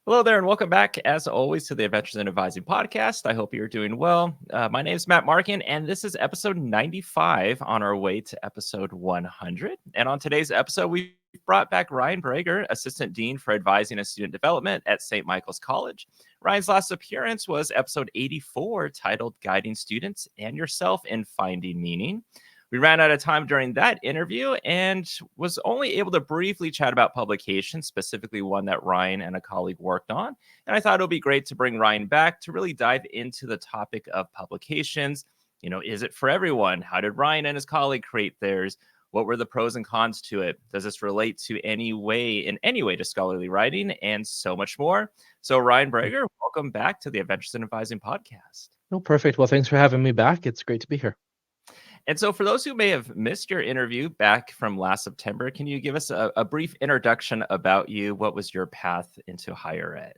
Hello there, and welcome back, as always, to the Adventures in Advising podcast. I hope you're doing well. My name is Matt Markin, and this is episode 95 on our way to episode 100. And on today's episode, we brought back Ryan Braeger, Assistant Dean for Advising and Student Development at St. Michael's College. Ryan's last appearance was episode 84, titled Guiding Students and Yourself in Finding Meaning. We ran out of time during that interview and was only able to briefly chat about publications, specifically one that Ryan and a colleague worked on. And I thought it would be great to bring Ryan back to really dive into the topic of publications. Is it for everyone? How did Ryan and his colleague create theirs? What were the pros and cons to it? Does this relate to in any way to scholarly writing, and so much more? So Ryan Braeger, welcome back to the Adventures in Advising podcast. Oh, perfect. Well, thanks for having me back. It's great to be here. And so, for those who may have missed your interview back from last September, can you give us a brief introduction about you? What was your path into higher ed?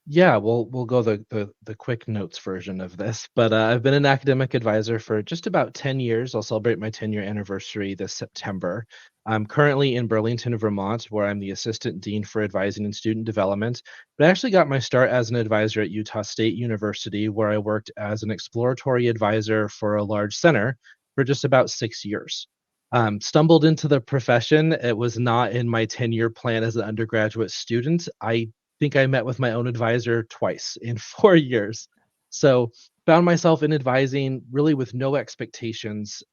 Yeah, we'll go the quick notes version of this. But I've been an academic advisor for just about 10 years. I'll celebrate my 10-year anniversary this September. I'm currently in Burlington, Vermont, where I'm the Assistant Dean for Advising and Student Development. But I actually got my start as an advisor at Utah State University, where I worked as an exploratory advisor for a large center for just about 6 years. Stumbled into the profession. It was not in my 10-year plan as an undergraduate student. I think I met with my own advisor twice in 4 years. So found myself in advising really with no expectations.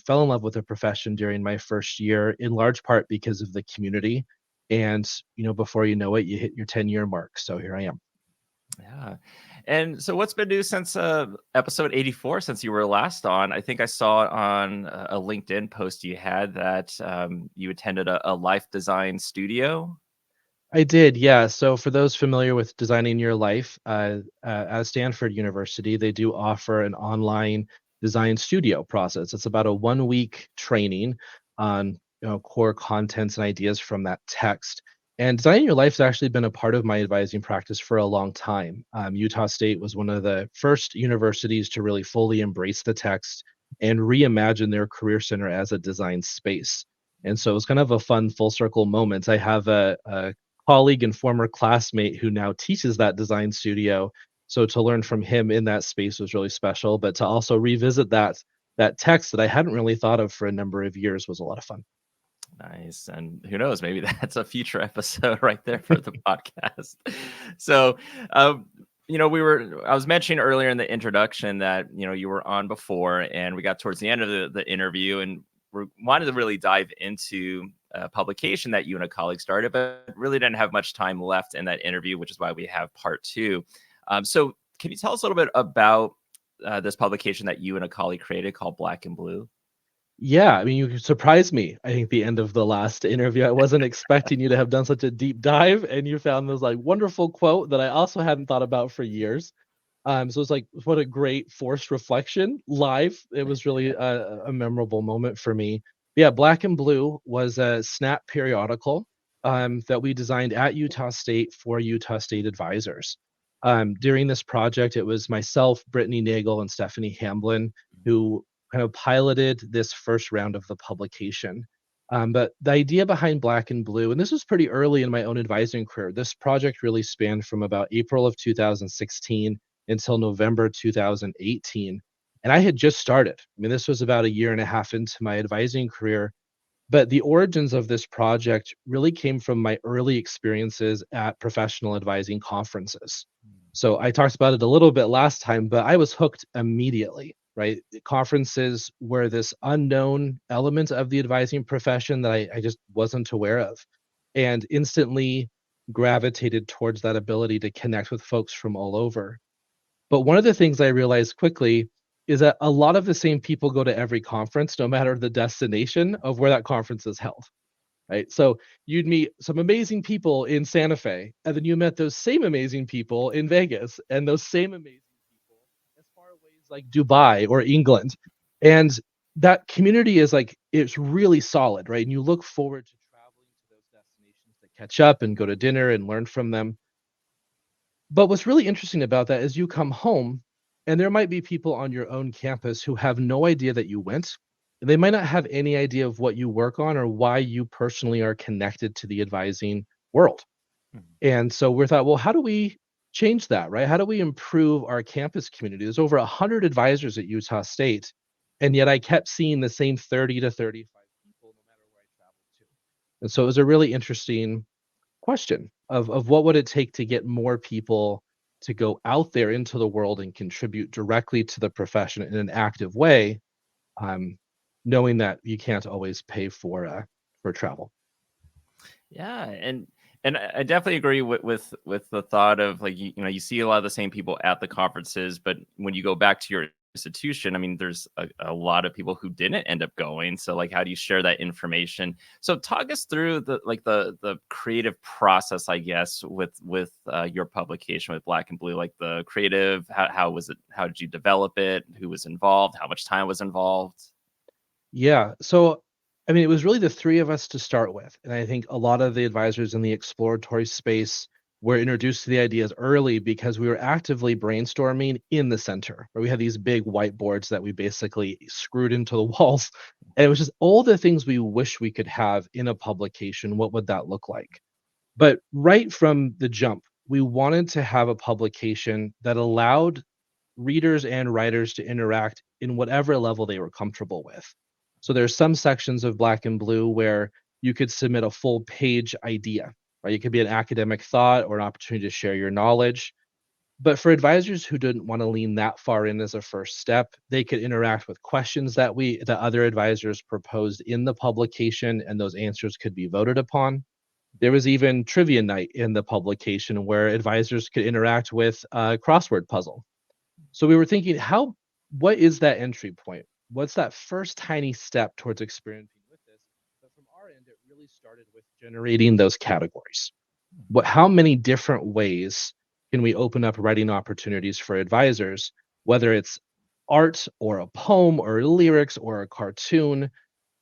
Fell in love with the profession during my first year, in large part because of the community. And before you know it, you hit your 10-year mark. So here I am. Yeah. And so, what's been new since episode 84, since you were last on? I think I saw on a LinkedIn post you had that you attended a life design studio. I did, yeah. So for those familiar with Designing Your Life, at Stanford University, they do offer an online design studio process. It's about a 1 week training on core contents and ideas from that text. And Designing Your Life has actually been a part of my advising practice for a long time. Utah State was one of the first universities to really fully embrace the text and reimagine their career center as a design space. And so it was kind of a fun full circle moment. I have a colleague and former classmate who now teaches that design studio. So to learn from him in that space was really special, but to also revisit that text that I hadn't really thought of for a number of years was a lot of fun. Nice. And who knows, maybe that's a future episode right there for the podcast. So, I was mentioning earlier in the introduction that, you were on before, and we got towards the end of the interview, and we wanted to really dive into a publication that you and a colleague started, but really didn't have much time left in that interview, which is why we have part two. So can you tell us a little bit about this publication that you and a colleague created called Black and Blue? Yeah, I mean, you surprised me. I think the end of the last interview, I wasn't expecting you to have done such a deep dive, and you found this like wonderful quote that I also hadn't thought about for years. So it's like, what a great forced reflection live. It was really a memorable moment for me. Yeah, Black and Blue was a Snap periodical that we designed at Utah State for Utah State advisors. During this project, it was myself, Brittany Nagel, and Stephanie Hamblin who kind of piloted this first round of the publication. But the idea behind Black and Blue, and this was pretty early in my own advising career, this project really spanned from about April of 2016 until November 2018. And I had just started. I mean, this was about a year and a half into my advising career. But the origins of this project really came from my early experiences at professional advising conferences. So I talked about it a little bit last time, but I was hooked immediately, right? Conferences were this unknown element of the advising profession that I just wasn't aware of, and instantly gravitated towards that ability to connect with folks from all over. But one of the things I realized quickly is that a lot of the same people go to every conference, no matter the destination of where that conference is held, right? So you'd meet some amazing people in Santa Fe, and then you met those same amazing people in Vegas, and those same amazing people as far away as like Dubai or England. And that community is like, it's really solid, right? And you look forward to traveling to those destinations to catch up and go to dinner and learn from them. But what's really interesting about that is you come home and there might be people on your own campus who have no idea that you went. They might not have any idea of what you work on or why you personally are connected to the advising world. Mhm. And so we thought, well, how do we change that, right? How do we improve our campus community? There's over 100 advisors at Utah State, and yet I kept seeing the same 30 to 35 people no matter where I traveled to. And so it was a really interesting question of what would it take to get more people to go out there into the world and contribute directly to the profession in an active way, um, knowing that you can't always pay for travel. Yeah, and I definitely agree with the thought of like you know you see a lot of the same people at the conferences, but when you go back to your institution, I mean, there's a lot of people who didn't end up going. So like, how do you share that information? So talk us through the creative process, I guess, with your publication with Black and Blue, like the creative. How was it? How did you develop it? Who was involved? How much time was involved? Yeah. So, I mean, it was really the three of us to start with. And I think a lot of the advisors in the exploratory space were introduced to the ideas early because we were actively brainstorming in the center, where we had these big whiteboards that we basically screwed into the walls. And it was just all the things we wish we could have in a publication. What would that look like? But right from the jump, we wanted to have a publication that allowed readers and writers to interact in whatever level they were comfortable with. So there's some sections of Black and Blue where you could submit a full page idea, right? It could be an academic thought or an opportunity to share your knowledge. But for advisors who didn't want to lean that far in as a first step, they could interact with questions that other advisors proposed in the publication, and those answers could be voted upon. There was even trivia night in the publication where advisors could interact with a crossword puzzle. So we were thinking, how what is that entry point? What's that first tiny step towards experimenting with this? But from our end, it really started with generating those categories. How many different ways can we open up writing opportunities for advisors, whether it's art or a poem or lyrics or a cartoon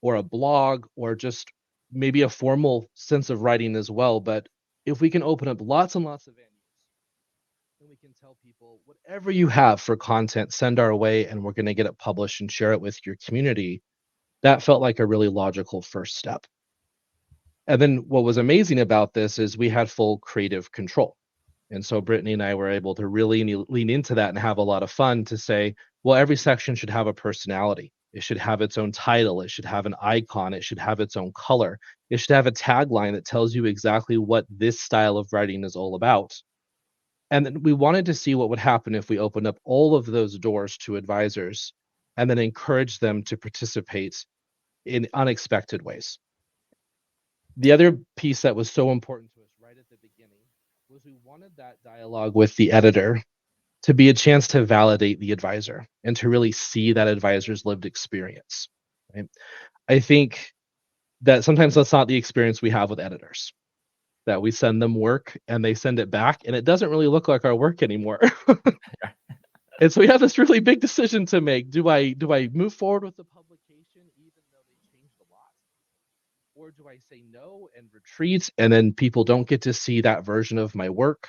or a blog or just maybe a formal sense of writing as well. But if we can open up lots and lots of venues, and we can tell people whatever you have for content, send our way, and we're going to get it published and share it with your community. That felt like a really logical first step. And then what was amazing about this is we had full creative control. And so Brittany and I were able to really lean into that and have a lot of fun to say, well, every section should have a personality. It should have its own title. It should have an icon. It should have its own color. It should have a tagline that tells you exactly what this style of writing is all about. And then we wanted to see what would happen if we opened up all of those doors to advisors and then encourage them to participate in unexpected ways. The other piece that was so important to us right at the beginning was we wanted that dialogue with the editor to be a chance to validate the advisor and to really see that advisor's lived experience. Right? I think that sometimes that's not the experience we have with editors, that we send them work and they send it back and it doesn't really look like our work anymore. And so we have this really big decision to make. Do I move forward with the publication even though they changed a lot? Or do I say no and retreat and then people don't get to see that version of my work?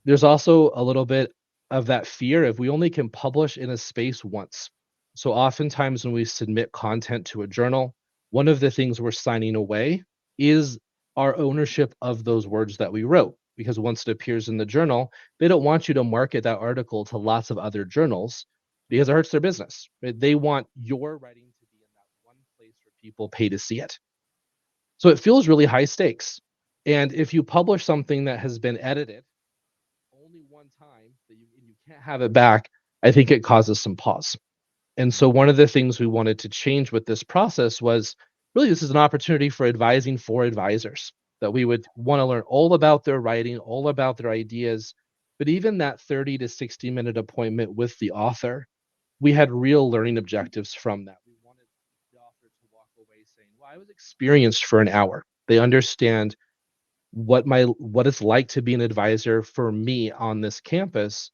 There's also a little bit of that fear of we only can publish in a space once. So oftentimes when we submit content to a journal, one of the things we're signing away is our ownership of those words that we wrote. Because once it appears in the journal, they don't want you to market that article to lots of other journals because it hurts their business. Right? They want your writing to be in that one place where people pay to see it. So it feels really high stakes. And if you publish something that has been edited only one time and you can't have it back, I think it causes some pause. And so one of the things we wanted to change with this process was really this is an opportunity for advising for advisors that we would want to learn all about their writing, all about their ideas. But even that 30 to 60-minute appointment with the author, we had real learning objectives from that. We wanted the author to walk away saying, well, I was experienced for an hour. They understand what it's like to be an advisor for me on this campus,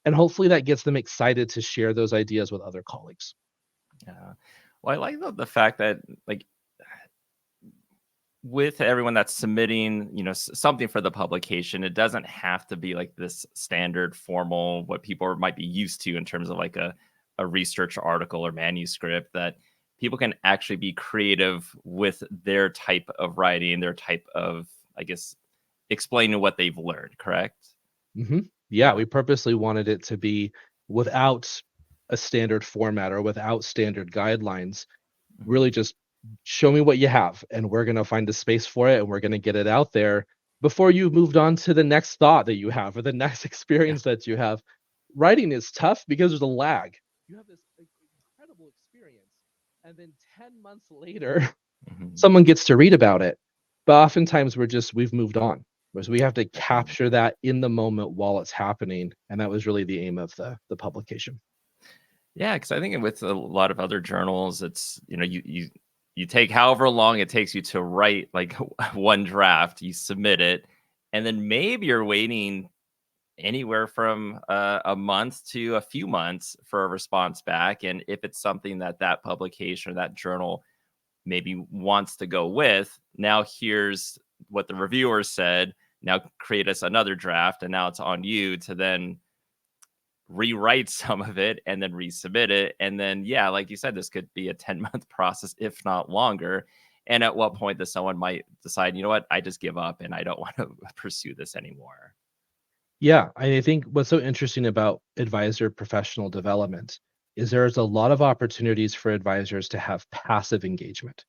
and hopefully that gets them excited to share those ideas with other colleagues. Yeah. Well, I like the fact that like with everyone that's submitting, you know, something for the publication, it doesn't have to be like this standard formal what people might be used to in terms of like a research article or manuscript that people can actually be creative with their type of writing, their type of, I guess, explaining what they've learned, correct? Hmm. Yeah, we purposely wanted it to be without a standard format or without standard guidelines. Really Mhm. just show me what you have, and we're gonna find a space for it, and we're gonna get it out there before you've moved on to the next thought that you have or the next Yeah. experience that you have. Writing is tough because there's a lag. You have this incredible experience, and then 10 months later, Mhm. someone gets to read about it. But oftentimes we've moved on. Whereas we have to Mhm. capture that in the moment while it's happening. And that was really the aim of the publication. Yeah, because I think with a lot of other journals, it's you take however long it takes you to write like one draft, you submit it, and then maybe you're waiting anywhere from a month to a few months for a response back. And if it's something that that publication or that journal maybe wants to go with, now here's what the reviewer said. Now create us another draft, and now it's on you to then rewrite some of it and then resubmit it. And then, yeah, like you said, this could be a 10-month process, if not longer. And at what point does someone might decide, you know what, I just give up and I don't want to pursue this anymore? Yeah, I think what's so interesting about advisor professional development is there's a lot of opportunities for advisors to have passive engagement,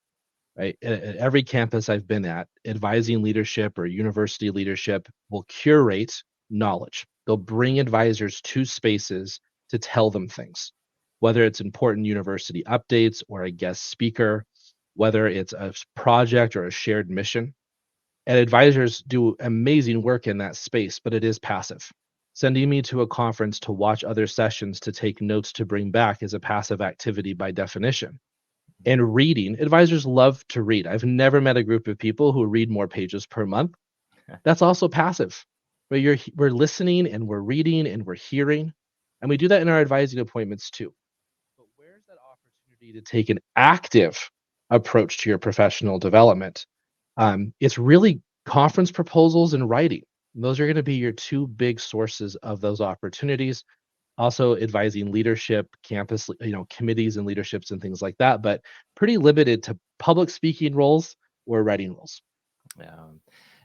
right? At every campus I've been at, advising leadership or university leadership will curate knowledge. They'll bring advisors to spaces to tell them things, whether it's important university updates or a guest speaker, whether it's a project or a shared mission. And advisors do amazing work in that space, but it is passive. Sending me to a conference to watch other sessions to take notes to bring back is a passive activity by definition. And reading, advisors love to read. I've never met a group of people who read more pages per month. That's also passive. But we're listening and we're reading and we're hearing. And we do that in our advising appointments too. But where's that opportunity to take an active approach to your professional development? It's really conference proposals and writing. Those are going to be your two big sources of those opportunities. Also advising leadership, campus, committees and leaderships and things like that, but pretty limited to public speaking roles or writing roles. Yeah.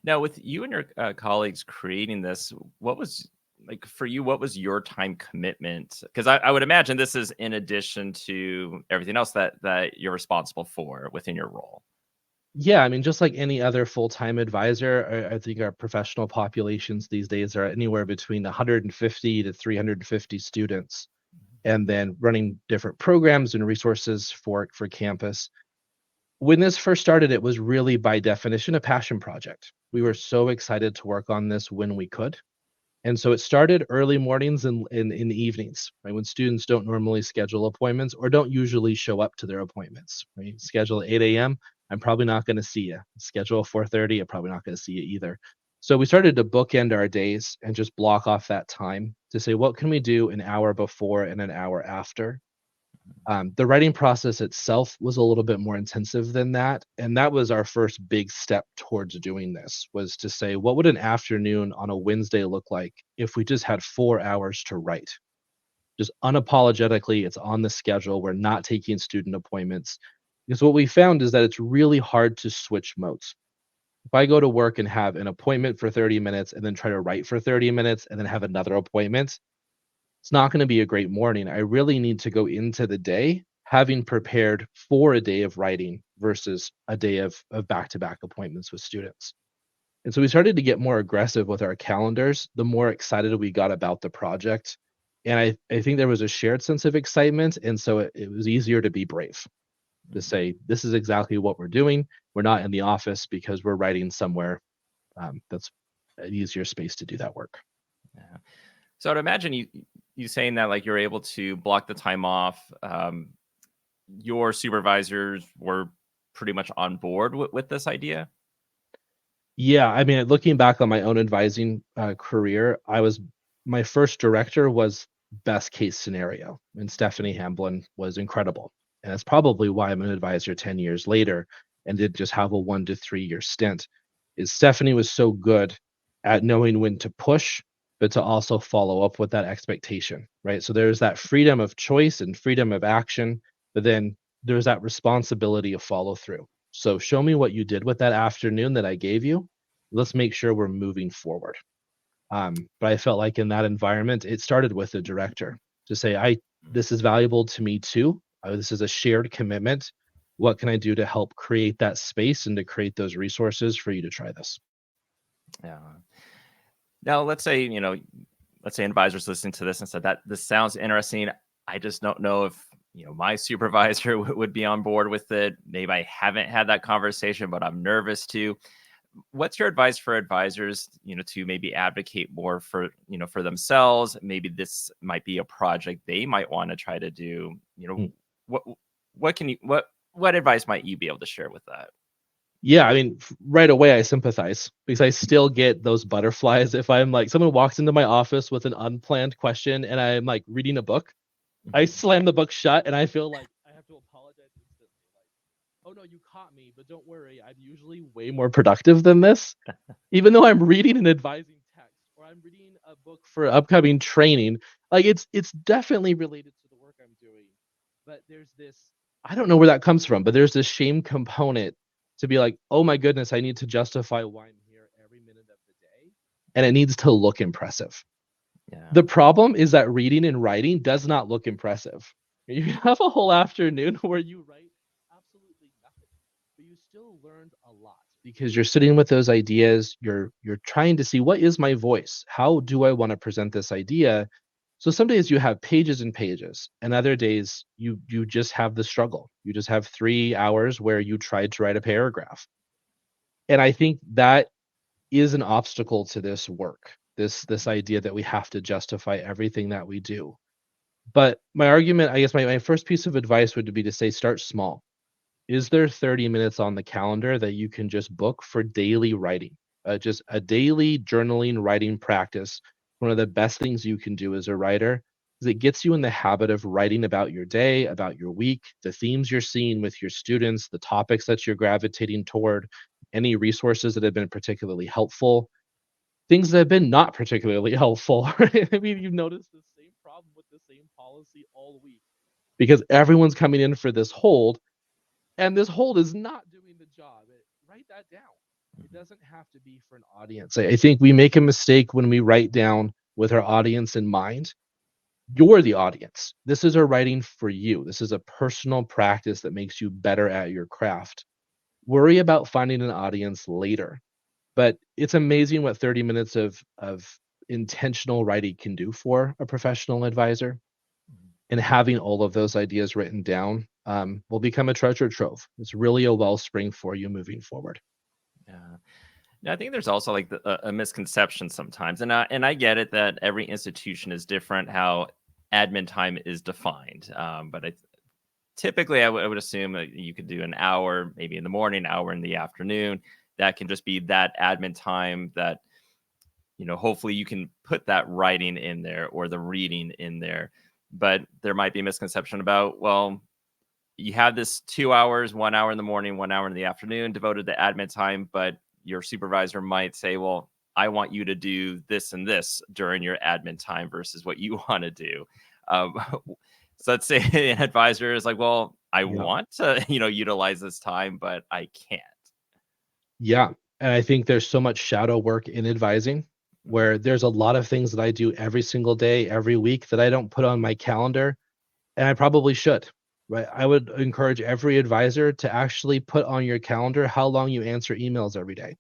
Now, with you and your colleagues creating this, what was like for you? What was your time commitment? Because I would imagine this is in addition to everything else that you're responsible for within your role. Yeah, I mean, just like any other full-time advisor, I think our professional populations these days are anywhere between 150 to 350 students, and then running different programs and resources for campus. When this first started, it was really by definition a passion project. We were so excited to work on this when we could. And so it started early mornings and in the evenings, right? When students don't normally schedule appointments or don't usually show up to their appointments, right? Schedule at 8 a.m. I'm probably not going to see you. Schedule 4:30, I'm probably not going to see you either. So we started to bookend our days and just block off that time to say, what can we do an hour before and an hour after? The writing process itself was a little bit more intensive than that, and that was our first big step towards doing this, was to say, what would an afternoon on a Wednesday look like if we just had 4 hours to write? Just unapologetically, it's on the schedule, we're not taking student appointments. Because what we found is that it's really hard to switch modes. If I go to work and have an appointment for 30 minutes and then try to write for 30 minutes and then have another appointment, it's not going to be a great morning. I really need to go into the day having prepared for a day of writing versus a day of back-to-back appointments with students. And so we started to get more aggressive with our calendars, the more excited we got about the project. And I think there was a shared sense of excitement. And so it was easier to be brave, to Mhm. say, this is exactly what we're doing. We're not in the office because we're writing somewhere that's an easier space to do that work. Yeah. So I'd imagine you saying that like you're able to block the time off. Your supervisors were pretty much on board with this idea. Yeah, I mean, looking back on my own advising, career, my first director was best case scenario, and Stephanie Hamblin was incredible, and that's probably why I'm an advisor 10 years later and did just have a 1 to 3 year stint, is Stephanie was so good at knowing when to push, but to also follow up with that expectation, right? So there's that freedom of choice and freedom of action, but then there's that responsibility of follow through. So show me what you did with that afternoon that I gave you. Let's make sure we're moving forward. But I felt like in that environment, it started with the director to say, I this is valuable to me too. This is a shared commitment. What can I do to help create that space and to create those resources for you to try this? Yeah. Now, let's say an advisor's listening to this and said that this sounds interesting. I just don't know if my supervisor would be on board with it. Maybe I haven't had that conversation, but I'm nervous to. What's your advice for advisors, to maybe advocate more for, for themselves? Maybe this might be a project they might want to try to do. Mm. What what can you what advice might you be able to share with that? Yeah, I mean, right away I sympathize because I still get those butterflies if I'm like someone walks into my office with an unplanned question and I'm like reading a book. I Mhm. slam the book shut and I feel like I have to apologize instantly. Like, oh no, you caught me, but don't worry, I'm usually way more productive than this. Even though I'm reading an advising text or I'm reading a book for upcoming training, like it's definitely related to the work I'm doing. But there's this I don't know where that comes from, but there's this shame component to be like, "Oh my goodness, I need to justify why I'm here every minute of the day, and it needs to look impressive." Yeah. The problem is that reading and writing does not look impressive. You can have a whole afternoon where you write absolutely nothing, but you still learned a lot because you're sitting with those ideas, you're trying to see what is my voice? How do I want to present this idea? So some days you have pages and pages, and other days you just have the struggle. You just have 3 hours where you tried to write a paragraph. And I think that is an obstacle to this work. This idea that we have to justify everything that we do. But my argument, I guess my first piece of advice would be to say start small. Is there 30 minutes on the calendar that you can just book for daily writing? Just a daily journaling writing practice. One of the best things you can do as a writer is it gets you in the habit of writing about your day, about your week, the themes you're seeing with your students, the topics that you're gravitating toward, any resources that have been particularly helpful, things that have been not particularly helpful. Right? I mean, you've noticed the same problem with the same policy all week because everyone's coming in for this hold and this hold is not doing the job. Write that down. It Mhm. doesn't have to be for an audience. I think we make a mistake when we write down with our audience in mind. You're the audience. This is a writing for you. This is a personal practice that makes you better at your craft. Worry about finding an audience later. But it's amazing what 30 minutes of intentional writing can do for a professional advisor. And having all of those ideas written down will become a treasure trove. It's really a wellspring for you moving forward. Yeah. I think there's also like a misconception sometimes, and I get it that every institution is different how admin time is defined. But typically I would assume that you could do an hour, maybe in the morning, hour in the afternoon. That can just be that admin time that hopefully you can put that writing in there or the reading in there. But there might be a misconception about, well, you have this 2 hours, 1 hour in the morning, 1 hour in the afternoon devoted to admin time, but your supervisor might say, well, I want you to do this and this during your admin time versus what you want to do. Um, so let's say an advisor is like, well, I Yeah. want to, utilize this time, but I can't. Yeah. And I think there's so much shadow work in advising Mhm. where there's a lot of things that I do every single day, every week that I don't put on my calendar. And I probably should. Right. I would encourage every advisor to actually put on your calendar how long you answer emails every day.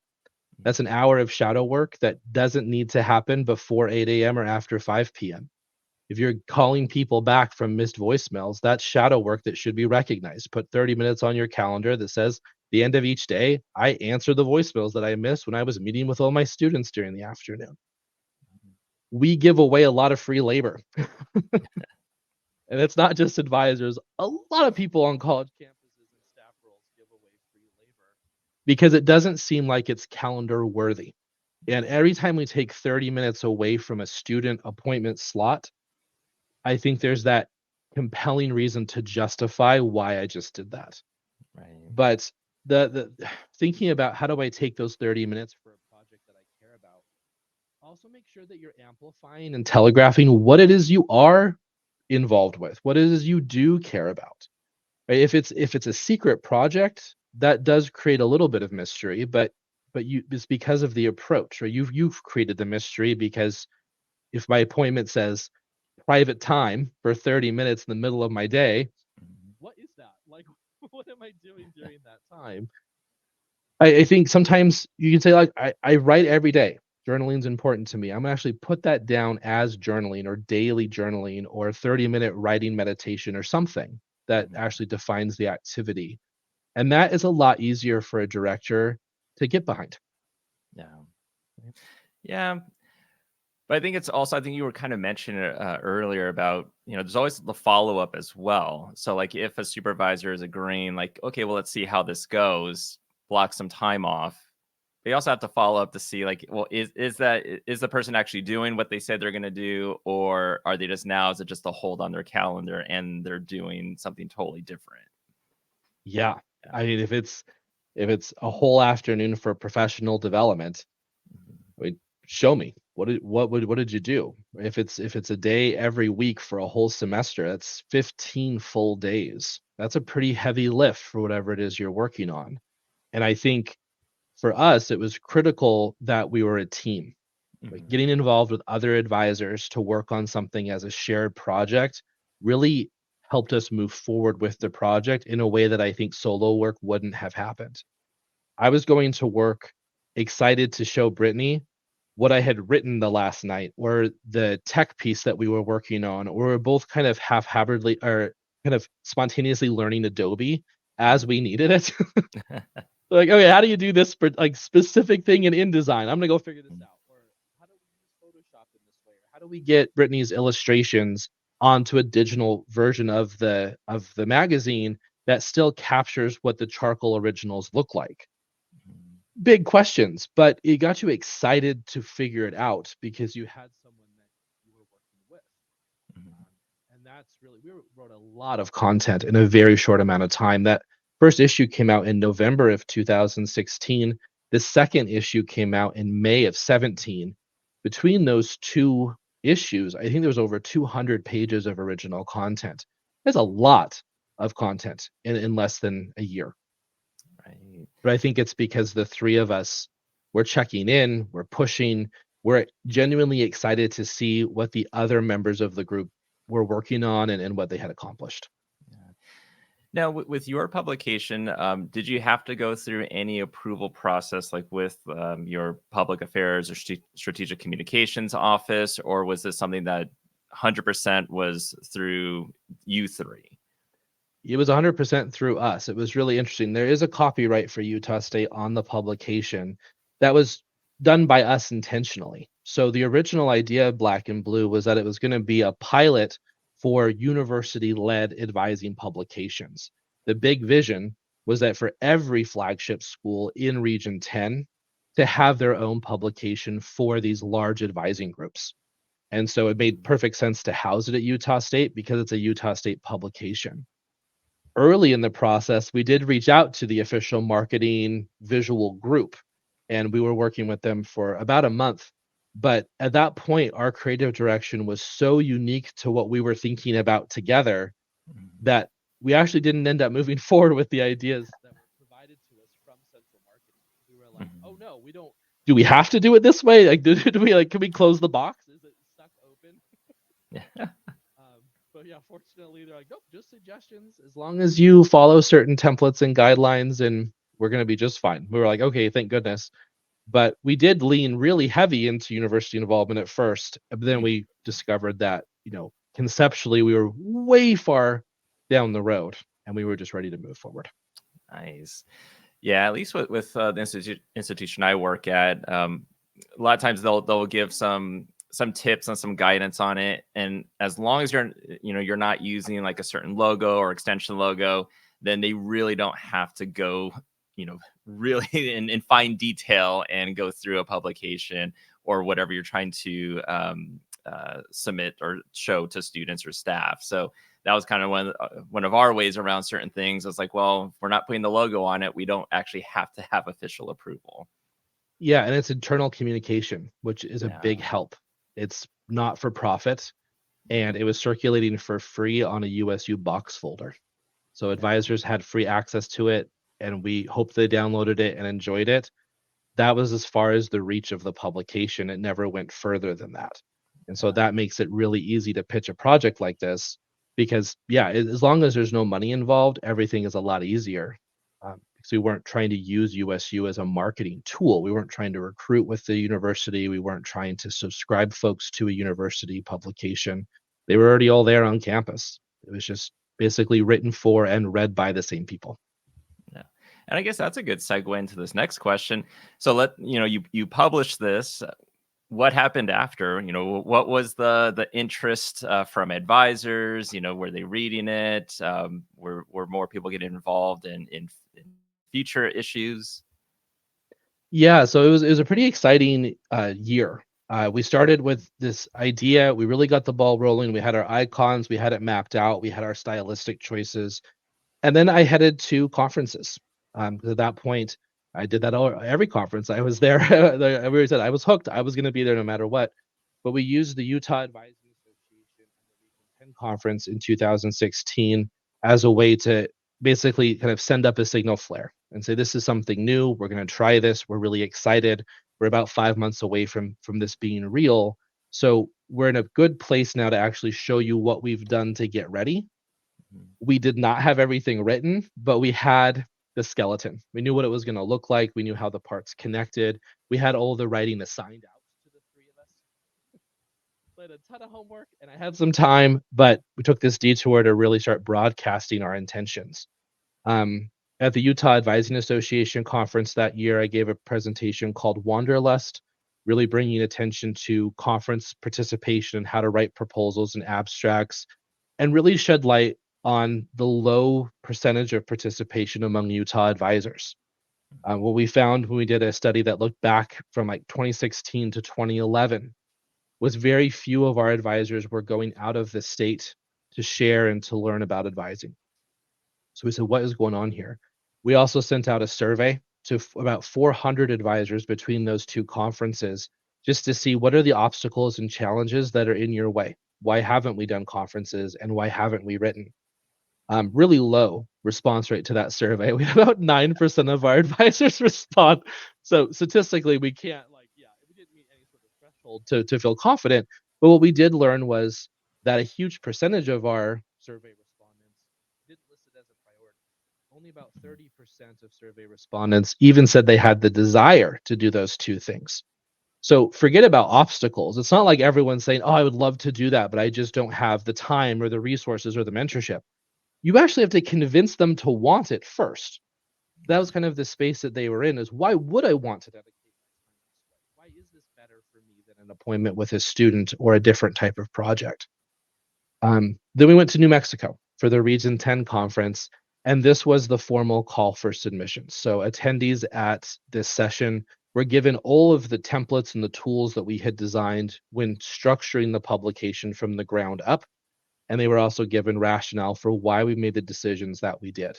That's an hour of shadow work that doesn't need to happen before 8 a.m. or after 5 p.m. If you're calling people back from missed voicemails, that's shadow work that should be recognized. Put 30 minutes on your calendar that says, the end of each day, I answer the voicemails that I missed when I was meeting with all my students during the afternoon. We give away a lot of free labor. And it's not just advisors. A lot of people on college campuses and staff roles give away free labor because it doesn't seem like it's calendar worthy. And every time we take 30 minutes away from a student appointment slot, I think there's that compelling reason to justify why I just did that. Right. But the thinking about how do I take those 30 minutes for a project that I care about, also make sure that you're amplifying and telegraphing what it is you are involved with, what it is you do care about. Right? If it's a secret project, that does create a little bit of mystery, but but it's because of the approach, or you've created the mystery because if my appointment says private time for 30 minutes in the middle of my day, Mhm. what is that? Like, what am I doing during that time? I think sometimes you can say, like, I write every day. Journaling's important to me. I'm gonna actually put that down as journaling or daily journaling or 30-minute writing meditation or something that Mhm. actually defines the activity. And that is a lot easier for a director to get behind. Yeah. Yeah. But I think it's also, I think you were kind of mentioning it earlier about, there's always the follow up as well. So, like, if a supervisor is agreeing, like, okay, well, let's see how this goes, block some time off. They also have to follow up to see, like, well, is the person actually doing what they said they're going to do, or are they just now, is it just a hold on their calendar and they're doing something totally different? Yeah. Yeah. I mean, if it's a whole afternoon for professional development, Mhm. I mean, show me. What did you do? If it's a day every week for a whole semester, that's 15 full days. That's a pretty heavy lift for whatever it is you're working on. And I think for us, it was critical that we were a team. Like Mhm. getting involved with other advisors to work on something as a shared project really helped us move forward with the project in a way that I think solo work wouldn't have happened. I was going to work excited to show Brittany what I had written the last night or the tech piece that we were working on, or we're both kind of haphazardly or kind of spontaneously learning Adobe as we needed it. Like, okay, how do you do this for like specific thing in InDesign? I'm gonna go figure this Mhm. out. Or how do we use Photoshop in this way? Or how do we get Brittany's illustrations onto a digital version of the magazine that still captures what the charcoal originals look like? Mhm. Big questions, but it got you excited to figure it out because you had someone that you were working with. Mhm. And that's really, wrote a lot of content in a very short amount of time. That first issue came out in November of 2016. The second issue came out in May of 17. Between those two issues, I think there was over 200 pages of original content. That's a lot of content in less than a year. Right. But I think it's because the three of us were checking in, we're pushing, we're genuinely excited to see what the other members of the group were working on and what they had accomplished. Yeah. Now, with your publication, did you have to go through any approval process, like with your public affairs or strategic communications office, or was this something that 100% was through you three? It was 100% through us. It was really interesting. There is a copyright for Utah State on the publication that was done by us intentionally. So the original idea of Black and Blue was that it was going to be a pilot for university-led advising publications. The big vision was that for every flagship school in Region 10 to have their own publication for these large advising groups. And so it made Mhm. perfect sense to house it at Utah State because it's a Utah State publication. Early in the process, we did reach out to the official marketing visual group, and we were working with them for about a month. But at that point, our creative direction was so unique to what we were thinking about together Mhm. that we actually didn't end up moving forward with the ideas that were provided to us from central marketing. We were like, oh Mhm. no, we don't. Do we have to do it this way? Like, do we like? Can we close the box? Is it stuck open? Yeah. But yeah, fortunately, they're like, nope, just suggestions. As long as you follow certain templates and guidelines, and we're going to be just fine. We were like, okay, thank goodness. But we did lean really heavy into university involvement at first. But then Mhm. we discovered that, conceptually, we were way far down the road and we were just ready to move forward. Nice. Yeah, at least with the institution I work at, a lot of times they'll give some tips and some guidance on it, and as long as you're not using like a certain logo or extension logo, then they really don't have to go, really in fine detail and go through a publication or whatever you're trying to submit or show to students or staff. So that was kind of one of our ways around certain things. It's like, well, if we're not putting the logo on it, we don't actually have to have official approval. Yeah, and it's internal communication, which is a big Yeah. help. It's not for profit, and it was circulating for free on a USU box folder. So Yeah. advisors had free access to it, and we hope they downloaded it and enjoyed it. that was as far as the reach of the publication. It never went further than that. And so that makes it really easy to pitch a project like this because, yeah, as long as there's no money involved, everything is a lot easier. Because we weren't trying to use USU as a marketing tool. We weren't trying to recruit with the university. We weren't trying to subscribe folks to a university publication. They were already all there on campus. It was just basically written for and read by the same people. Yeah. And I guess that's a good segue into this next question. So you published this. What happened after? What was the interest from advisors? Were they reading it? Were more people getting involved in future issues? Yeah, so it was a pretty exciting year. We started with this idea. We really got the ball rolling. We had our icons. We had it mapped out. We had our stylistic choices. And then I headed to conferences. 'Cause at that point, I did that every conference. I was there. I already said I was hooked. I was going to be there no matter what. But we used the Utah Advising Association and the Region 10 conference in 2016 as a way to basically kind of send up a signal flare and say, this is something new. We're going to try this. We're really excited. We're about 5 months away from this being real. So we're in a good place now to actually show you what we've done to get ready. We did not have everything written, but we had the skeleton. We knew what it was going to look like. We knew how the parts connected. We had all the writing assigned out to the three of us. So I had a ton of homework and I had some time, but we took this detour to really start broadcasting our intentions. At the Utah Advising Association conference that year, I gave a presentation called Wanderlust, really bringing attention to conference participation and how to write proposals and abstracts, and really shed light on the low percentage of participation among Utah advisors. What we found when we did a study that looked back from like 2016 to 2011 was very few of our advisors were going out of the state to share and to learn about advising. So we said, what is going on here? We also sent out a survey to about 400 advisors between those two conferences just to see what are the obstacles and challenges that are in your way. Why haven't we done conferences and why haven't we written? Really low response rate to that survey. We had about 9% of our advisors respond. So statistically, we can't we didn't meet any sort of threshold to feel confident. But what we did learn was that a huge percentage of our survey respondents didn't list it as a priority. Only about 30% of survey respondents even said they had the desire to do those two things. So forget about obstacles. It's not like everyone's saying, oh, I would love to do that, but I just don't have the time or the resources or the mentorship. You actually have to convince them to want it first. That was kind of the space that they were in, is why would I want to dedicate my time this way? Why is this better for me than an appointment with a student or a different type of project? Then we went to New Mexico for the Region 10 conference, and this was the formal call for submissions. So attendees at this session were given all of the templates and the tools that we had designed when structuring the publication from the ground up. And they were also given rationale for why we made the decisions that we did.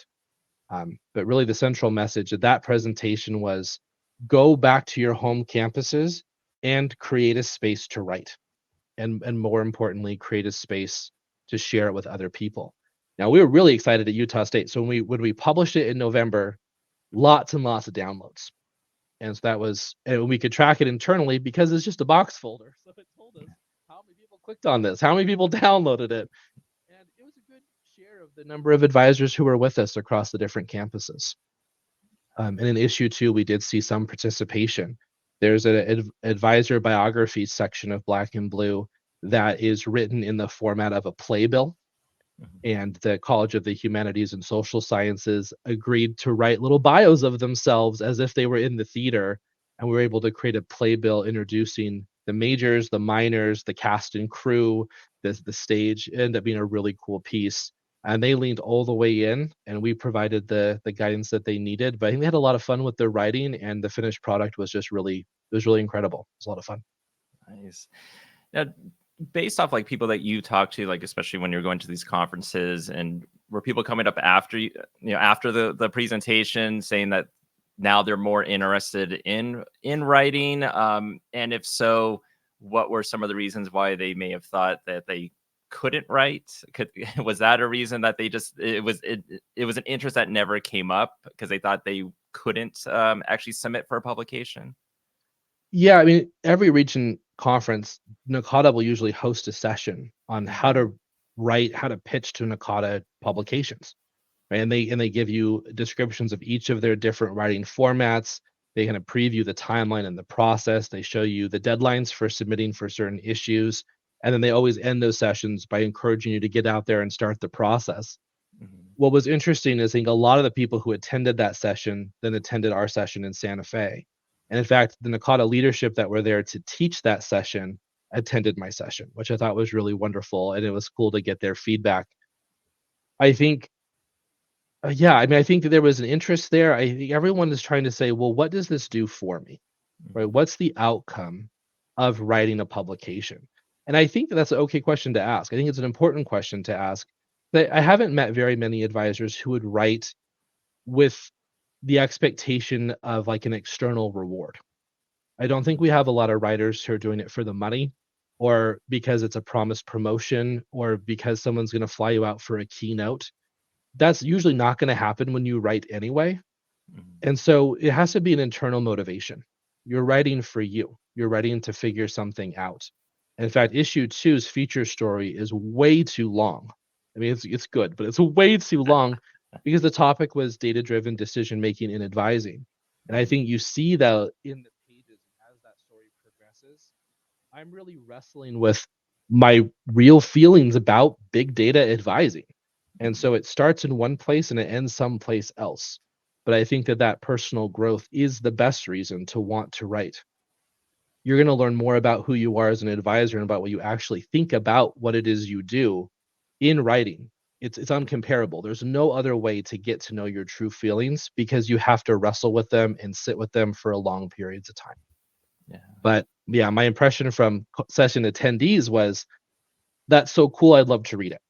But really, the central message of that presentation was go back to your home campuses and create a space to write. And more importantly, create a space to share it with other people. Now, we were really excited at Utah State. So when we published it in November, lots and lots of downloads. And so that was, and we could track it internally because it's just a box folder. So it told us how many people clicked on this, how many people downloaded it. And it was a good share of the number of advisors who were with us across the different campuses. And in issue 2, we did see some participation. There's an advisor biography section of Black and Blue that is written in the format of a playbill. And the College of the Humanities and Social Sciences agreed to write little bios of themselves as if they were in the theater. And we were able to create a playbill introducing the majors, the minors, the cast and crew, the stage. It ended up being a really cool piece. And they leaned all the way in, and we provided the guidance that they needed. But I think they had a lot of fun with their writing, and the finished product was just really incredible. It was a lot of fun. Nice. Now, based off like people that you talk to, like especially when you're going to these conferences, and were people coming up after after the presentation saying that now they're more interested in writing, and if so, what were some of the reasons why they may have thought that they couldn't write? Was that a reason that they just it was an interest that never came up because they thought they couldn't actually submit for a publication? Yeah, I mean, every region conference, NACADA will usually host a session on how Mhm. to write, how to pitch to NACADA publications, right? And they give you descriptions of each of their different writing formats. They kind of preview the timeline and the process. They show you the deadlines for submitting for certain issues. And then they always end those sessions by encouraging you to get out there and start the process. Mhm. What was interesting is I think a lot of the people who attended that session then attended our session in Santa Fe. And in fact, the Nakata leadership that were there to teach that session attended my session, which I thought was really wonderful. And it was cool to get their feedback. I think, yeah, I mean, I think that there was an interest there. I think everyone is trying to say, well, what does this do for me? Right? Mhm. What's the outcome of writing a publication? And I think that that's an okay question to ask. I think it's an important question to ask. But I haven't met very many advisors who would write with the expectation of like an external reward. I don't think we Mhm. have a lot of writers who are doing it for the money or because it's a promised promotion or because someone's going to fly you out for a keynote. That's usually not going to happen when you write anyway. Mhm. And so it has to be an internal motivation. You're writing for you. You're writing to figure something out. In fact, issue two's feature story is way too long. I mean, it's good, but it's way too long because the topic was data-driven decision making and advising. And I Mhm. think you see that in the pages as that story progresses. I'm really wrestling with my real feelings about big data advising. And Mhm. so it starts in one place and it ends someplace else. But I think that that personal growth is the best reason to want to write. You're going to learn more about who you are as an advisor and about what you actually think about what it is you do in writing. It's uncomparable. There's no other way to get to know your true feelings because you have to wrestle with them and sit with them for a long periods of time. Yeah. But yeah, my impression from session attendees was that's so cool. I'd love to read it.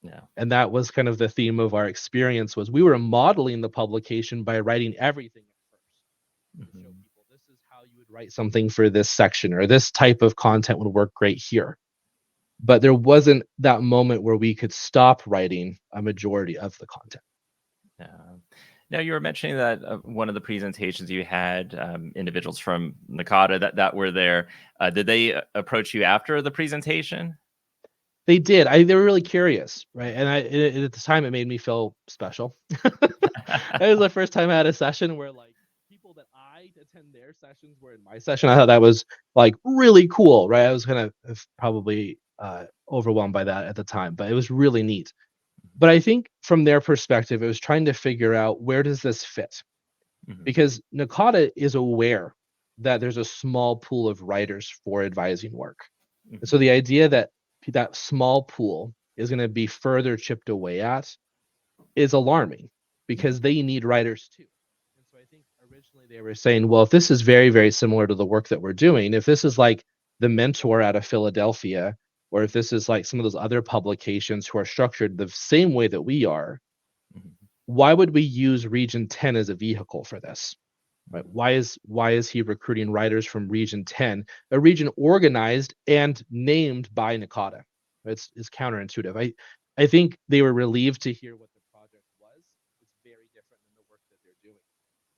Yeah. And that was kind of the theme of our experience was we were modeling the publication by writing everything at first to show Mhm. people this is how you would write something for this section or this type of content would work great here. But there wasn't that moment where we could stop writing a majority of the content. Yeah. Now you were mentioning that one of the presentations you had individuals from Nakata that were there. Did they approach you after the presentation? They did. They were really curious, right? And at the time, it made me feel special. It was the first time I had a session where like people that I attend their sessions were in my session. I thought that was like really cool, right? I was kind of probably overwhelmed by that at the time, but it was really neat. But I think from their perspective, it was trying to figure out where does this fit Mhm. because Nakata is aware that there's a small pool of writers for advising work. And so Mhm. the idea that that small pool is going to be further chipped away at is alarming Mhm. because they need writers too. And so I think originally they were saying, well, if this is very, very similar to the work that we're doing, if this is like the mentor out of Philadelphia, or if this is like some of those other publications who are structured the same way that we are, Mhm. why would we use Region 10 as a vehicle for this? Right? Mhm. Why is he recruiting writers from Region 10, a region organized and named by Nakata? It's counterintuitive. I think they were relieved to hear what the project was. It's very different than the work that they're doing.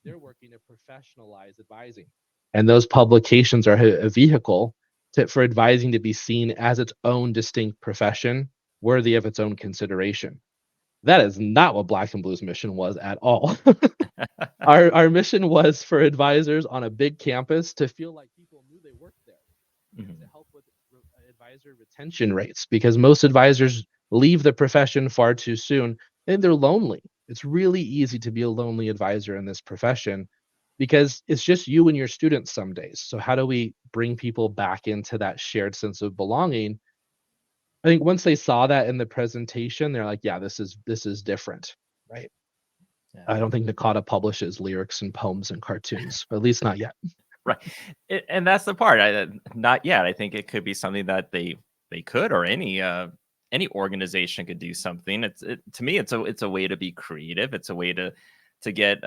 They're working to professionalize advising, and those publications are a vehicle for advising to be seen as its own distinct profession, worthy of its own consideration. That is not what Black and Blue's mission was at all. Our mission was for advisors on a big campus to feel like people knew they worked there and to Mhm. help with advisor retention rates because most advisors leave the profession far too soon and they're lonely. It's really easy to be a lonely advisor in this profession because it's just you and your students some days. So how do we bring people back into that shared sense of belonging? I think once they saw that in the presentation, they're like, yeah, this is different, right? I Yeah. don't think Nakata publishes lyrics and poems and cartoons, at least not yet. Right. And that's the part. Not yet. I think it could be something that they could, or any organization could do something. To me, it's a way to be creative. It's a way to get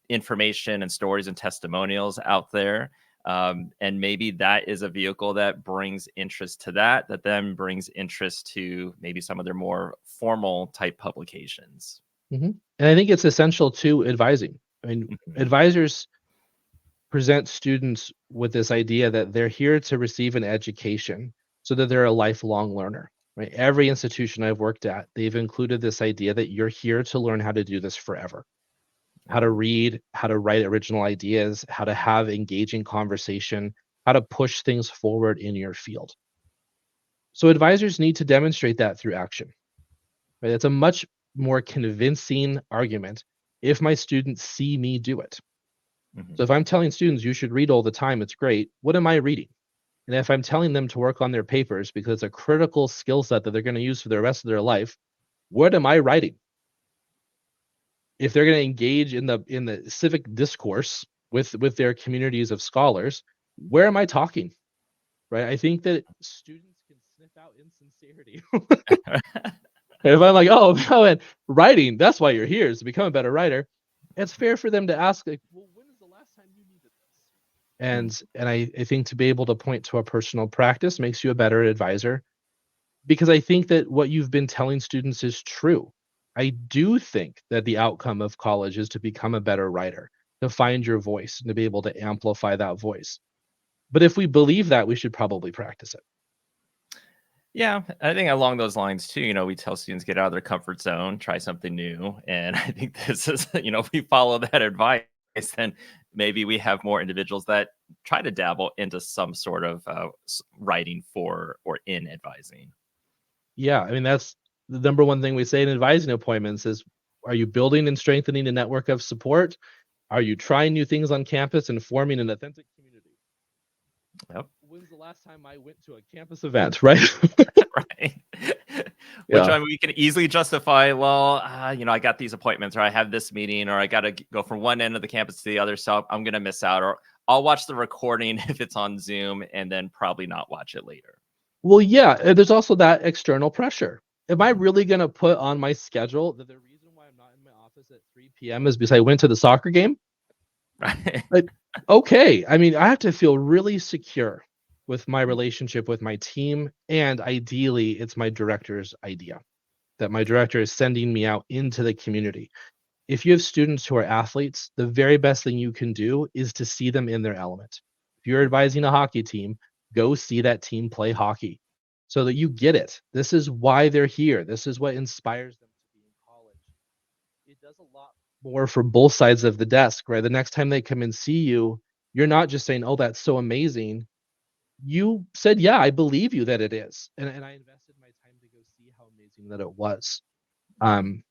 information and stories and testimonials out there. And maybe that is a vehicle that brings interest to that then brings interest to maybe some of their more formal type publications. And I think it's essential to advising. I mean, Mhm. advisors present students with this idea that they're here to receive an education so that they're a lifelong learner. Right? Every institution I've worked at, they've included this idea that you're here to learn how to do this forever. How Yeah. to read, how to write original ideas, how to have engaging conversation, how to push things forward in your field. So advisors need to demonstrate that through action. Right? It's a much more convincing argument if my students see me do it. So Mhm. if I'm telling students you should read all the time, it's great. What am I reading? And if I'm telling them to work on their papers because it's a critical skill set that they're going to use for the rest of their life, what am I writing? If they're going to engage in the civic discourse with their communities of scholars, where am I talking? Right? I think that students can sniff out insincerity. If I'm like, oh no, and writing, that's why you're here is to become a better writer. It's fair for them to ask, like, well, when is the last time you needed this? Mm. And I think to be able to point to a personal practice makes you a better advisor because I think that what you've been telling students is true. I do think that the outcome of college is to become a better writer, to find your voice and to be able to amplify that voice. But if we believe that, we should probably practice it. Yeah, I think along those lines too, we tell students get out of their comfort zone, try something new. And I think this is, if we follow that advice, then maybe we have more individuals that try to dabble into some sort of writing for or in advising. Yeah, I mean that's the number one thing we say in advising appointments is are you building and strengthening a network of support? Are you trying new things on campus and forming an authentic community? Yep. When's the last time I went to a campus event, right? Right. Which Yeah. I mean, we can easily justify, well, I got these appointments or I have this meeting or I got to go from one end of the campus to the other. So I'm going to miss out or I'll watch the recording if it's on Zoom and then probably not watch it later. Well, yeah, there's also that external pressure. Am I Mhm. really gonna put on my schedule that the reason why I'm not in my office at 3 p.m. is because I went to the soccer game? Right. Like, okay. I mean, I have to feel really secure with my Mhm. relationship with my team, and ideally, it's my director's idea that my director is sending me out into the community. If you have students who are athletes, the very best thing you can do is to see them in their element. If you're advising a hockey team, go see that team play hockey so that you get it. This is why they're here. This is what inspires them to be in college. It does a lot more for both sides of the desk, right? The next time they come and see you, you're not just saying, "Oh, that's so amazing." You said, "Yeah, I believe you that it is." And I invested my time to go see how amazing that it was. Mhm. Um,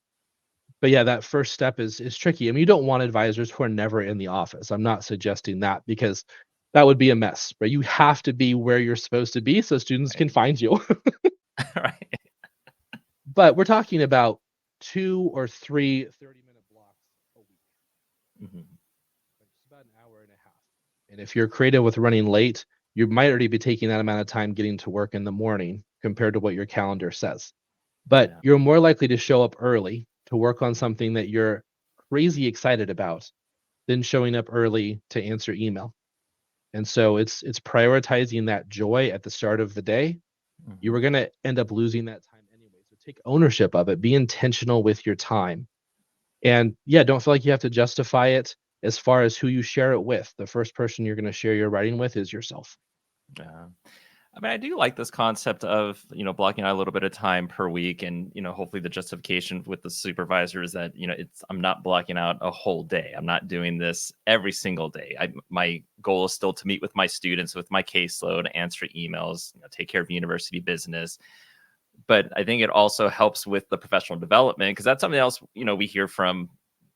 but yeah, that first step is tricky. I mean, you don't want advisors who are never in the office. I'm not suggesting that because that would be a mess, right? You have to be where you're supposed to be so students Right. can find you. Right. But we're talking about 2 or 3 30-minute blocks a week, Mhm. like just about an hour and a half. And if you're creative with running late, you might already be taking that amount of time getting to work in the morning compared to what your calendar says. But Yeah. you're more likely to show up early to work on something that you're crazy excited about than showing up early to answer email. And so it's prioritizing that joy at the start of the day. You Mhm. were going to end up losing that time anyway. So take ownership of it. Be intentional with your time. And yeah, don't feel like you have to justify it as far as who you share it with. The first person you're going to share your writing with is yourself. Yeah. I mean, I do like this concept of, blocking out a little bit of time per week. And, hopefully the justification with the supervisor is that, I'm not blocking out a whole day. I'm not doing this every single day. My goal is still to meet with my students with my caseload, answer emails, take care of university business. But I think it also helps with the professional development because that's something else, we hear from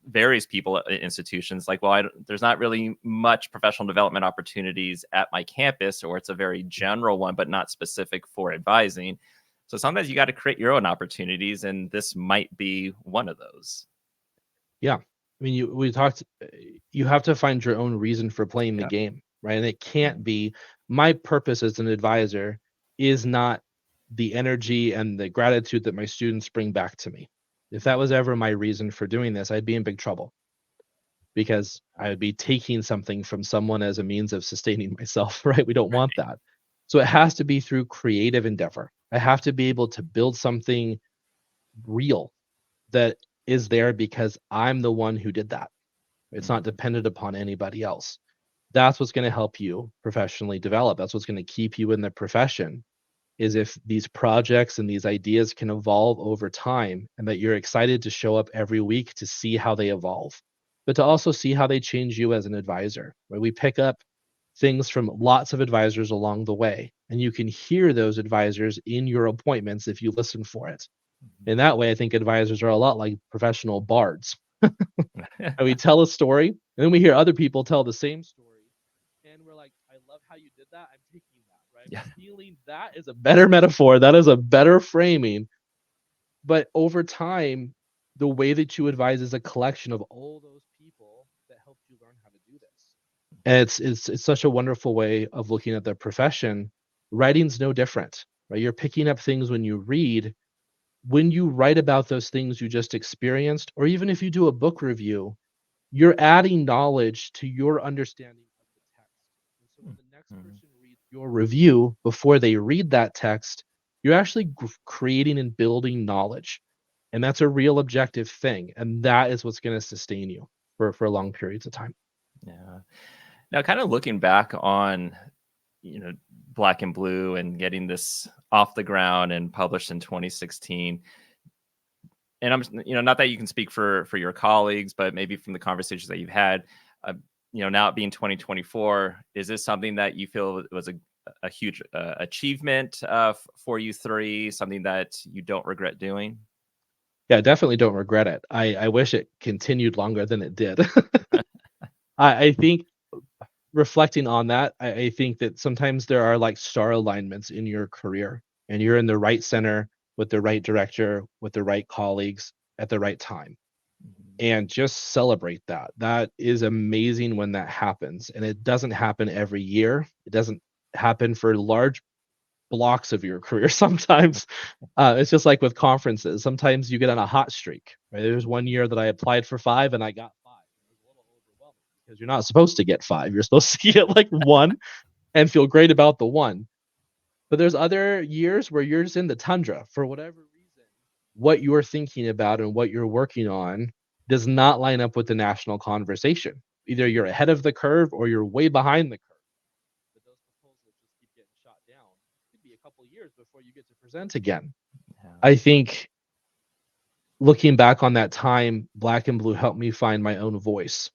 various people at institutions like, well, there's not really much professional development opportunities at my campus, or it's a very general one, but not specific for advising. So sometimes you got to create your own opportunities, and this might be one of those. Yeah. I mean, we talked, you have to find your own reason for playing the Yeah. game, right? And it can't Mhm. be my purpose as an advisor is not the energy and the gratitude that my students bring back to me. If that was ever my reason for doing this, I'd be in big trouble because I would be taking something from someone as a means of sustaining myself, right? We don't want that. So it has to be through creative endeavor. I have to be able to build something real that is there because I'm the one who did that. It's not Mhm. dependent upon anybody else. That's what's going to help you professionally develop. That's what's going to keep you in the profession is if these projects and these ideas can evolve over time and that you're excited to show up every week to see how they evolve, but to also see how they change you as an advisor, where we pick up things from lots of advisors along the way. And you can hear those advisors in your appointments if you listen for it. In that way, I think advisors are a lot like professional bards. And we tell a story, and then we hear other people tell the same story, and we're like, I love how you did that. I'm taking that, right? Yeah. I'm feeling that is a better metaphor. That is a better framing. But over time, the way that you advise is a collection of all those people that helped you learn how to do this. And it's such a wonderful way of looking at the profession. Writing's no different, right? You're picking up things when you read. When you write about those things you just experienced, or even if you do a book review, you're adding knowledge to your understanding of the text. And so when the next Mhm. person reads your review, before they read that text, you're actually creating and building knowledge. And that's a real objective thing. And that is what's going to sustain you for long periods of time. Yeah. Now, kind of looking back on, you know, Black and Blue and getting this off the ground and published in 2016, and I'm, not that you can speak for your colleagues, but maybe from the conversations that you've had, uh, now it being 2024, is this something that you feel was a huge achievement for you three, something that you don't regret doing? Yeah, definitely don't regret it. I wish it continued longer than it did. I think reflecting on that, I think that sometimes there are like star alignments in your career, and you're in the right center with the right director, with the right colleagues at the right time. Mhm. And just celebrate that. That is amazing when that happens. And it doesn't happen every year. It doesn't happen for large blocks of your career sometimes. It's just like with conferences. Sometimes you get on a hot streak. Right? There's one year that I applied for 5 and I got 5. It was a little overwhelming because you're not supposed to get 5. You're supposed to get like 1 and feel great about the 1. But there's other years where you're just in the tundra for whatever reason. What you're thinking about and what you're working on does not line up with the national conversation. Either you're ahead of the curve or you're way behind the curve. But those proposals just keep getting shot down. It could be a couple years before you get to present again. Yeah. I think looking back on that time, Black and Blue helped me find my own voice.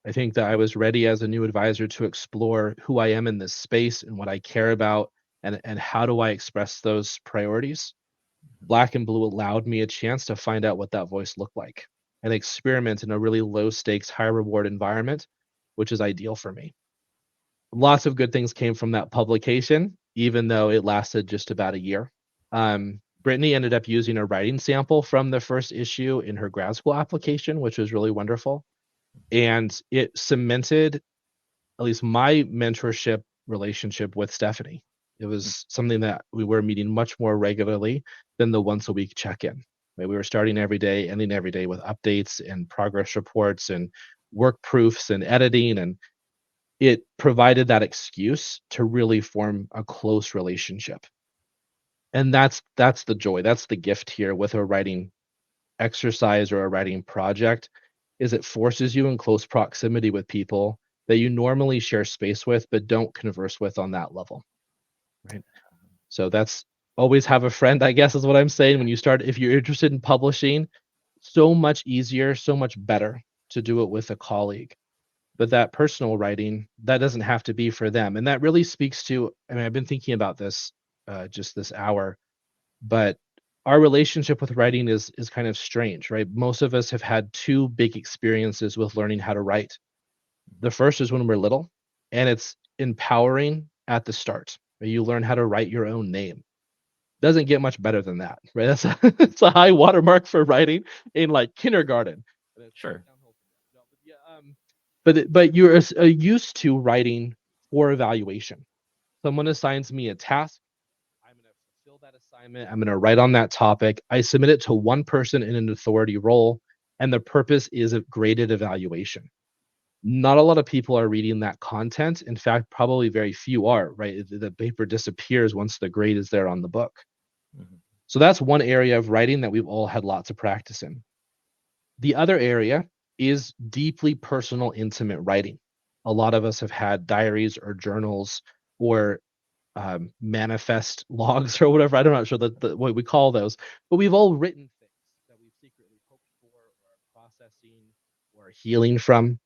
I think that I was ready as a new advisor to explore who I am in this space and what I care about and how do I express those priorities. Black and Blue allowed me a chance to find out what that voice looked like and experiment in a really low stakes, high reward environment, which is ideal for me. Lots of good things came from that publication, even though it lasted just about a year. Brittany ended up using a writing sample from the first issue in her grad school application, which was really wonderful. And it cemented at least my mentorship relationship with Stephanie. It was something that we were meeting much more regularly than the once a week check in. Right? We were starting every day, ending every day with updates and progress reports and work proofs and editing. And it provided that excuse to really form a close relationship. And that's the joy. That's the gift here with a writing exercise or a writing project is it forces you in close proximity with people that you normally share space with but don't converse with on that level, right? So that's always have a friend, I guess is what I'm saying. When you start, if you're interested in publishing, so much easier, so much better to do it with a colleague. But that personal writing, that doesn't have to be for them. And that really speaks to, I mean, I've been thinking about this just this hour, but our relationship with writing is kind of strange, right? Most of us have had two big experiences with learning how to write. The first is when we're little, and it's empowering at the start. Right? You learn how to write your own name. Doesn't get much better than that, right? That's it's a high watermark for writing in like kindergarten. And it starts Sure. downhill from there. No, but yeah, but you're used to writing for evaluation. Someone assigns me a task. I'm going to fulfill that assignment. I'm going to write on that topic. I submit it to one person in an authority role, and the purpose is a graded evaluation. Not a lot of people are reading that content. In fact, probably very few are, right? The paper disappears once the grade is there on the book. Mhm. So that's one area of writing that we've all had lots of practice in. The other area is deeply personal, intimate writing. A lot of us have had diaries or journals or manifest logs or whatever. I'm not sure what we call those, but we've all written things that we've secretly hoped for or are processing or healing from.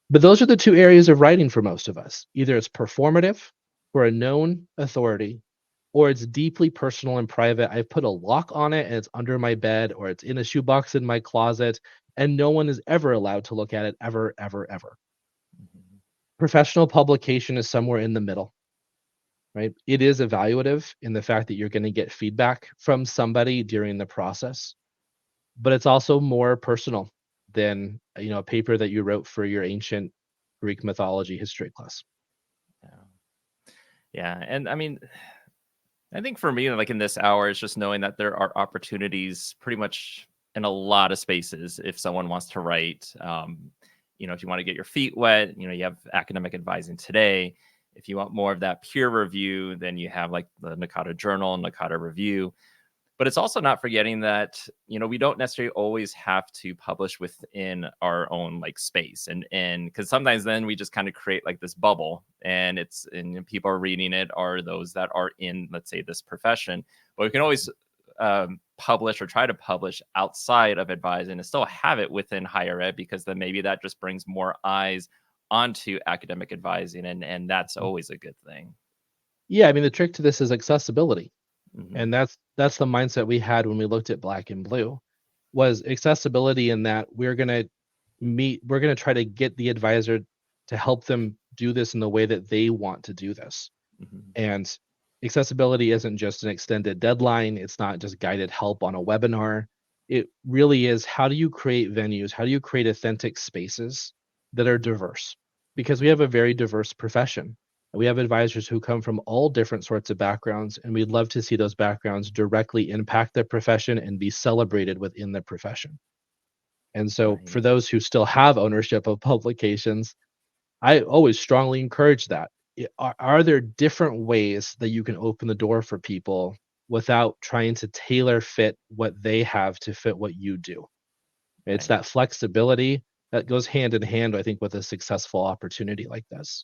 But those are the two areas of writing for most of us. Either it's performative for a known authority, or it's deeply personal and private. I've put a lock on it and it's under my bed, or it's in a shoebox in my closet, and no one is ever allowed to look at it ever, ever, ever. Mhm. Professional publication is somewhere in the middle, right? It is evaluative in the fact that you're going to get feedback from somebody during the process, but it's also more personal than a paper that you wrote for your ancient Greek mythology history class. Yeah. Yeah. And I mean, I think for me, like in this hour, it's just knowing that there are opportunities pretty much in a lot of spaces if someone wants to write. If you want to get your feet wet, you have academic advising today. If you want more of that peer review, then you have like the Nakata Journal and Nakata Review. But it's also not forgetting that we don't necessarily always have to publish within our own like space, and because sometimes then we just kind of create like this bubble, and people are reading it are those that are in, let's say, this profession. But we can always publish or try to publish outside of advising and still have it within higher ed, because then maybe that just brings more eyes onto academic advising, and that's always a good thing. Yeah, I mean the trick to this is accessibility. Hmm. And that's the mindset we had when we looked at Black and Blue, was accessibility, in that we're going to try to get the advisor to help them do this in the way that they want to do this. Hmm. And accessibility isn't just an extended deadline, it's not just guided help on a webinar. It really is, how do you create venues? How do you create authentic spaces that are diverse? Because we have a very diverse profession. We have advisors who come from all different sorts of backgrounds, and we'd love to see those backgrounds directly impact the profession and be celebrated within the profession. And so, for Right. those who still have ownership of publications, I always strongly encourage that. Are there different ways that you can open the door for people without trying to tailor fit what they have to fit what you do? It's Right. that flexibility that goes hand in hand, I think, with a successful opportunity like this.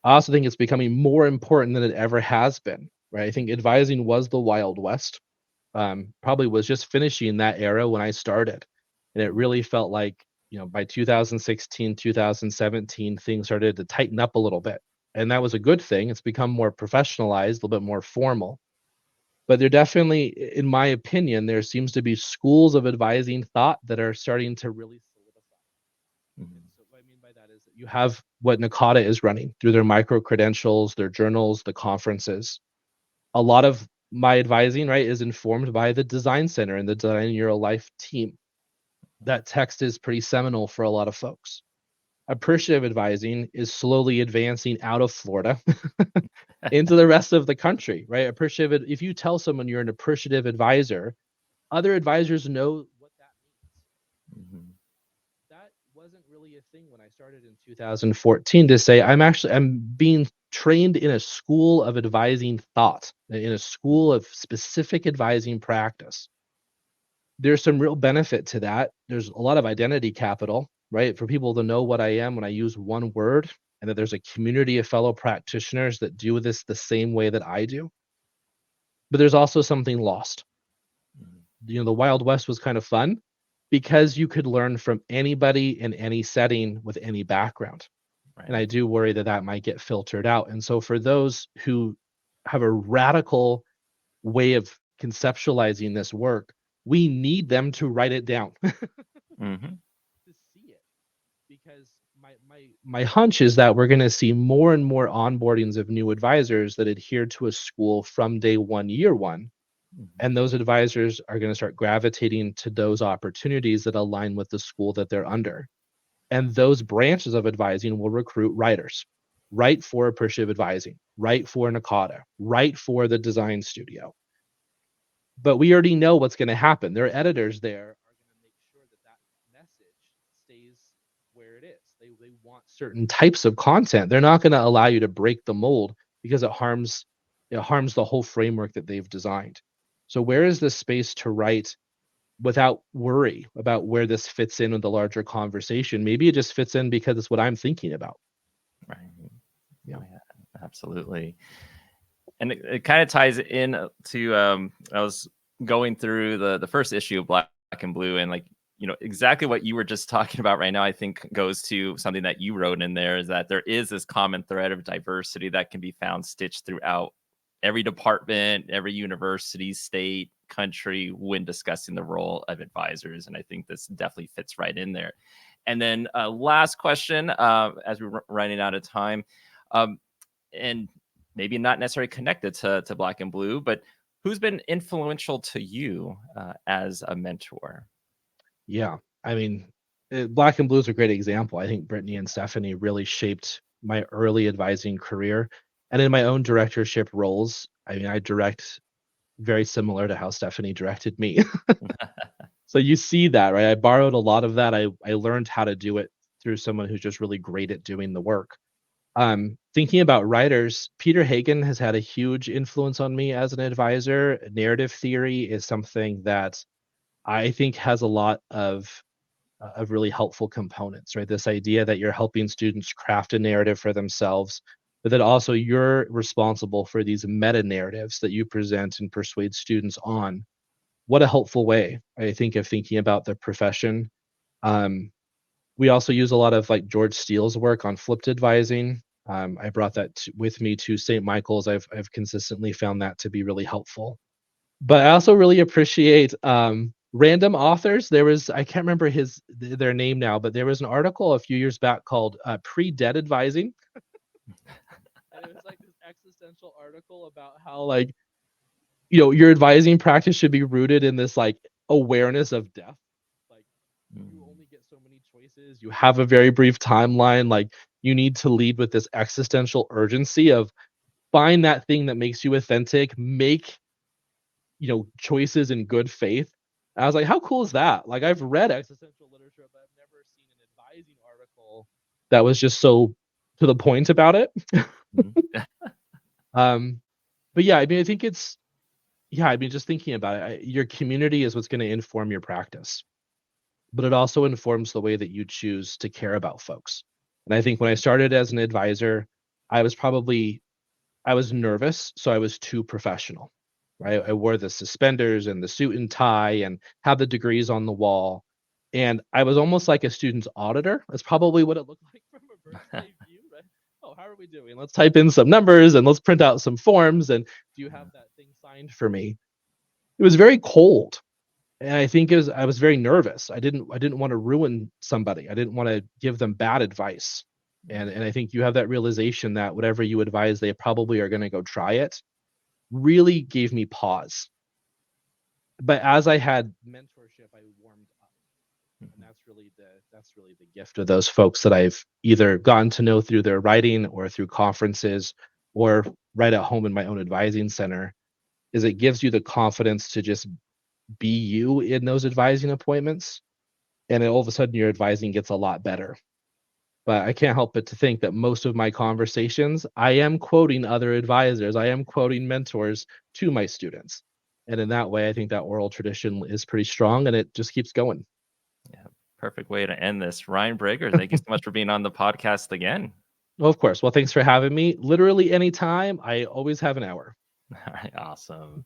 I also think it's becoming more important than it ever has been, right? I think advising was the Wild West. Probably was just finishing that era when I started. And it Mhm. really felt like, by 2016, 2017, things started to tighten up a little bit. And that was a good thing. It's become more professionalized, a little bit more formal. But there definitely, in my opinion, there seems to be schools of advising thought that are starting to really solidify. And Mhm. so what I mean by that is that you have what Nakata is running through their micro credentials, their journals, the conferences. A lot of my advising, right, is informed by the design center and the design your life team. That text is pretty seminal for a lot of folks. Appreciative advising is slowly advancing out of Florida into the rest of the country, right? Appreciative, if you tell someone you're an appreciative advisor, other advisors know what that means. Mhm. That wasn't really a thing when I started in 2014, to say I'm being trained in a school of advising thought, in a school of specific advising practice. There's some real benefit to that. There's a lot of identity capital, right? For people to know what I am when I use one word, and that there's a community of fellow practitioners that do this the same way that I do. But there's also something lost. Mhm. The Wild West was kind of fun because you could learn from anybody in any setting with any background. And I Right. do worry that that might get filtered out. And so, for those who have a radical way of conceptualizing this work, we need them to write it down Mhm. to see it. Because my hunch is that we're going to see more and more onboardings of new advisors that adhere to a school from day one, year one. Mhm. And those advisors are going to start gravitating to those opportunities that align with the school that they're under. And those branches of advising will recruit writers. Write for appreciative advising, write for Nakata, write for the design studio. But we already know what's going to happen. Their editors there are going to make sure that that message stays where it is. certain types of content, they're not going to allow you to break the mold because it harms the whole framework that they've designed. So where is this space to write without worry about where this fits in with the larger conversation? Maybe it just fits in because it's what I'm thinking about. Right. Yeah. Oh, yeah, absolutely. And it kind of ties in to I was going through the first issue of Black and Blue, and like, exactly what you were just talking about right now, I think goes to something that you wrote in there, is that there is this common thread of diversity that can be found stitched throughout every department, every university, state, country when discussing the role of advisors. And I think this definitely fits right in there. And then last question, as we're running out of time, um, and maybe not necessarily connected to Black and Blue, but who's been influential to you as a mentor? Yeah. I mean, Black and Blue is a great example. I think Brittany and Stephanie really shaped my early advising career. And in my own directorship roles, I mean, I direct very similar to how Stephanie directed me. So you see that, right? I borrowed a lot of that. I learned how to do it through someone who's just really great at doing the work. Thinking about writers, Peter Hagen has had a huge influence on me as an advisor. Narrative theory is something that I think has a lot of really helpful components, right? This idea that you're helping students craft a narrative for themselves, but that also you're responsible for these meta narratives that you present and persuade students on. What a helpful way, I think, of thinking about the profession. Um, we also use a lot of like George Steele's work on flipped advising. I brought that with me to St. Michael's. I've consistently found that to be really helpful. But I also really appreciate random authors. There was, I can't remember their name now, but there was an article a few years back called "Pre-Debt Advising," and it was like this existential article about how, like, your advising practice should be rooted in this like awareness of death. Like, you Mm, only get so many choices. You have a very brief timeline. Like, you need to lead with this existential urgency of find that thing that makes you authentic, make choices in good faith. And I was like, how cool is that? Like, I've read existential literature, but I've never seen an advising article that was just so to the point about it. mm, um, but yeah, I mean, I think it's yeah, I mean, just thinking about it, your community is what's going to inform your practice, but it also informs the way that you choose to care about folks. And I think when I started as an advisor, I was probably I was nervous, so I was too professional. Right? I wore the suspenders and the suit and tie and had the degrees on the wall. And I was almost like a student's auditor. That's probably what it looked like from a bird's eye view, right? Oh, how are we doing? Let's type in some numbers and let's print out some forms. And do you have that thing signed for me? It was very cold. And I think I was very nervous. I didn't want to ruin somebody. I didn't want to give them bad advice. And I think you have that realization that whatever you advise, they probably are going to go try it. Really gave me pause. But as I had mentorship, I warmed up. And that's really the gift of those folks that I've either gotten to know through their writing or through conferences or right at home in my own advising center, is it gives you the confidence to just be you in those advising appointments. And then all of a sudden your advising gets a lot better. But I can't help but to think that most of my conversations, I am quoting other advisors, I am quoting mentors to my students. And in that way, I think that oral tradition is pretty strong and it just keeps going. yeah, perfect way to end this. Ryan Braeger, thank you so much for being on the podcast again. Well, of course. Well, thanks for having me. Literally anytime. I always have an hour. All right, awesome.